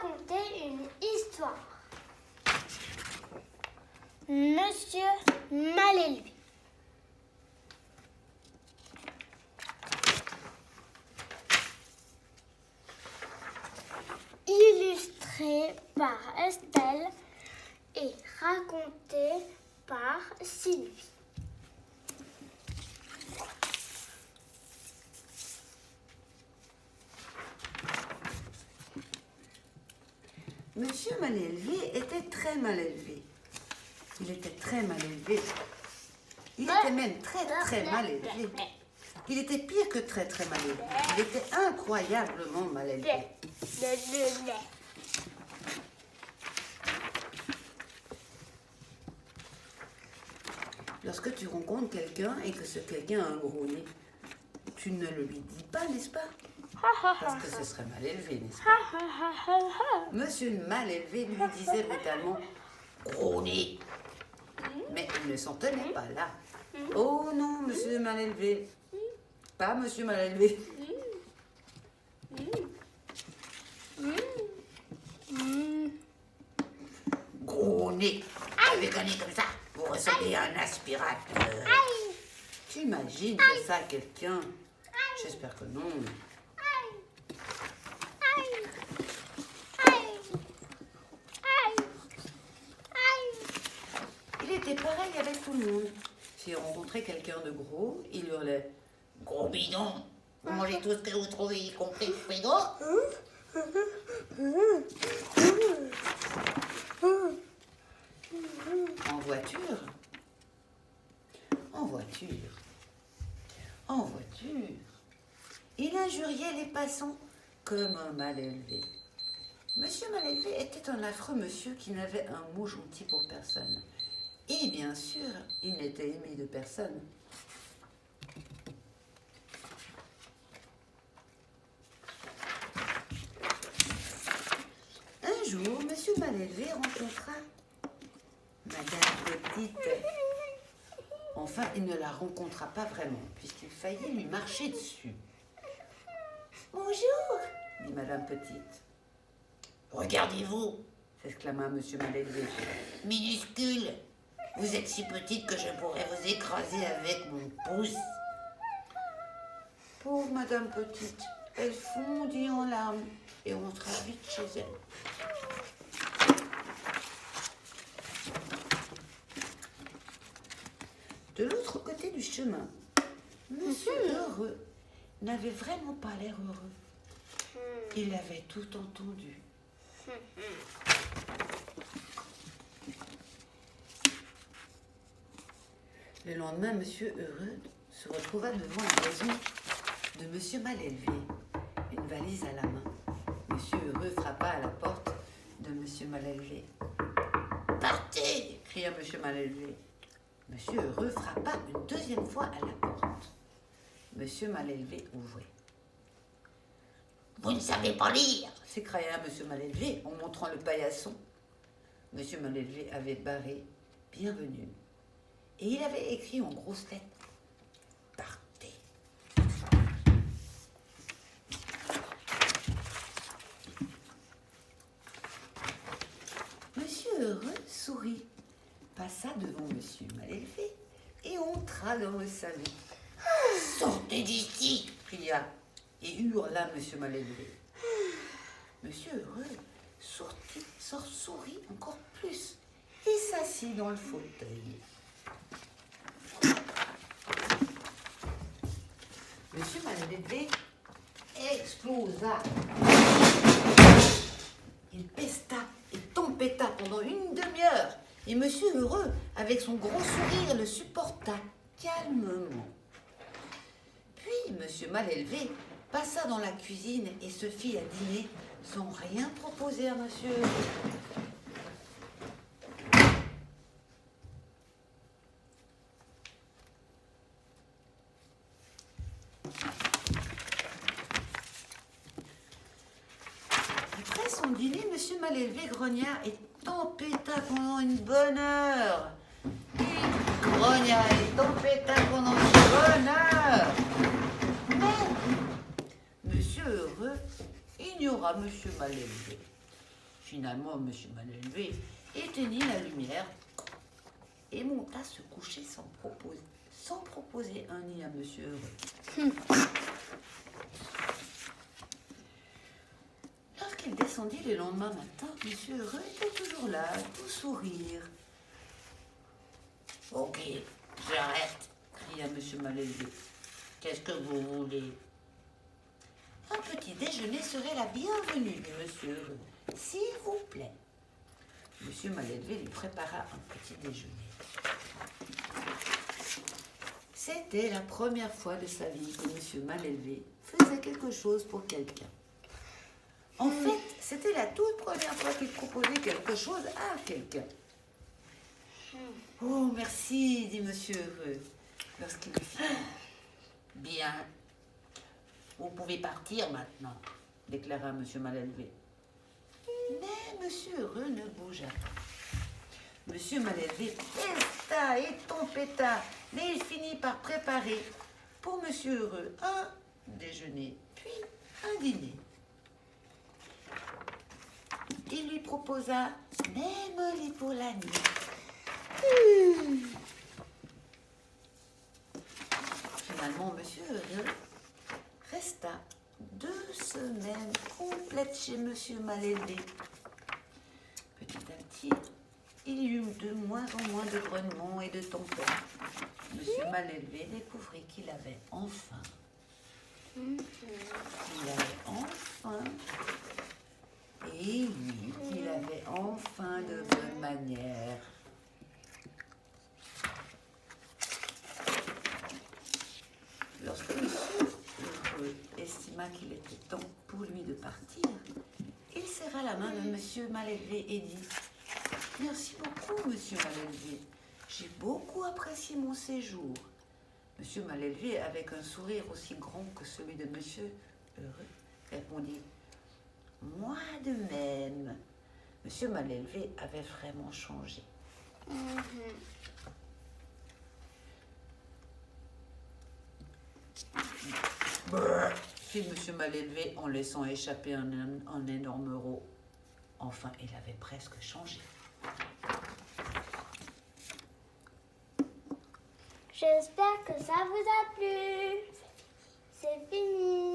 raconter une histoire. Monsieur mal élevé. Illustré par Estelle et raconté par Sylvie. Monsieur mal élevé était très mal élevé. Il était très mal élevé. Il était même très mal élevé. Il était pire que très mal élevé. Il était incroyablement mal élevé. Lorsque tu rencontres quelqu'un et que ce quelqu'un a un gros nez, tu ne le lui dis pas, n'est-ce pas? Parce que ce serait mal élevé, n'est-ce pas? Monsieur mal élevé lui disait brutalement « Gros nez !» Mais il ne s'en tenait pas là. « Oh non, monsieur mal élevé !» Pas monsieur mal élevé. Gros nez, avec un nez comme ça, vous ressemblez à un aspirateur. Tu imagines faire ça à quelqu'un? J'espère que non. Il était pareil avec tout le monde. S'il rencontrait quelqu'un de gros, il hurlait « Gros bidon, vous mangez tout ce que vous trouvez, y compris le frigo ?» En voiture, il injuriait les passants comme un mal élevé. Monsieur mal élevé était un affreux monsieur qui n'avait un mot gentil pour personne. Et bien sûr, il n'était aimé de personne. Un jour, monsieur mal élevé rencontra Madame Petite. Enfin, il ne la rencontra pas vraiment, puisqu'il faillit lui marcher dessus. « Bonjour !» dit Madame Petite. « Regardez-vous !» s'exclama monsieur mal élevé. « Minuscule! Vous êtes si petite que je pourrais vous écraser avec mon pouce. » Pauvre Madame Petite, elle fondit en larmes et rentra vite chez elle. De l'autre côté du chemin, Monsieur Heureux n'avait vraiment pas l'air heureux. Il avait tout entendu. Le lendemain, Monsieur Heureux se retrouva devant la maison de Monsieur mal élevé, une valise à la main. Monsieur Heureux frappa à la porte de Monsieur mal élevé. « Partez !» cria Monsieur mal élevé. Monsieur Heureux frappa une deuxième fois à la porte. Monsieur mal élevé ouvrit. « Vous ne savez pas lire !» s'écria Monsieur mal élevé en montrant le paillasson. Monsieur mal élevé avait barré « Bienvenue » et il avait écrit en grosses lettres « Partez !» Monsieur Heureux sourit, passa devant Monsieur mal élevé et entra dans le salon. « Sortez d'ici !» cria et hurla Monsieur mal élevé. Monsieur Heureux sourit encore plus et s'assit dans le fauteuil. Monsieur mal élevé explosa. Il pesta et tempêta pendant une demi-heure. Et Monsieur Heureux, avec son gros sourire, le supporta calmement. Puis Monsieur mal élevé passa dans la cuisine et se fit à dîner sans rien proposer à Monsieur Heureux. Après son dîner, Monsieur mal élevé grogna et tempêta pendant une bonne heure. Il grogna et tempêta pendant une bonne heure. Mais Monsieur Heureux ignora Monsieur mal élevé. Finalement, monsieur mal élevé éteignit la lumière et monta se coucher sans proposer un nid à monsieur Heureux. Lorsqu'il descendit le lendemain matin, monsieur Heureux était toujours là, tout sourire. « Ok, j'arrête !» cria monsieur mal élevé. « Qu'est-ce que vous voulez ?» Un petit déjeuner serait la bienvenue, dit monsieur Heureux. S'il vous plaît. Monsieur Malélevé lui prépara un petit déjeuner. C'était la première fois de sa vie que monsieur Malélevé faisait quelque chose pour quelqu'un. En fait, c'était la toute première fois qu'il proposait quelque chose à quelqu'un. « Oh, merci, dit monsieur Heureux, lorsqu'il eut fini. « Bien, vous pouvez partir maintenant, déclara monsieur Malélevé. Mais monsieur Heureux ne bougea pas. Monsieur Malélevé pesta et tempêta, mais il finit par préparer pour monsieur Heureux un déjeuner, puis un dîner. Il lui proposa même lit pour la nuit. Finalement, monsieur Heureux resta 2 semaines complètes chez monsieur Malélevé. Petit à petit, il y eut de moins en moins de grognements et de tempêtes. Monsieur Malélevé découvrit qu'il avait enfin. Et oui, il avait enfin de bonnes manières. Lorsque monsieur Heureux estima qu'il était temps pour lui de partir, il serra la main de monsieur Malélevé et dit « Merci beaucoup, monsieur Malélevé. J'ai beaucoup apprécié mon séjour. » Monsieur Malélevé, avec un sourire aussi grand que celui de monsieur Heureux, répondit « Moi de même. » Monsieur Malélevé avait vraiment changé. Fit monsieur Malélevé en laissant échapper un énorme rot. Enfin, il avait presque changé. J'espère que ça vous a plu. C'est fini.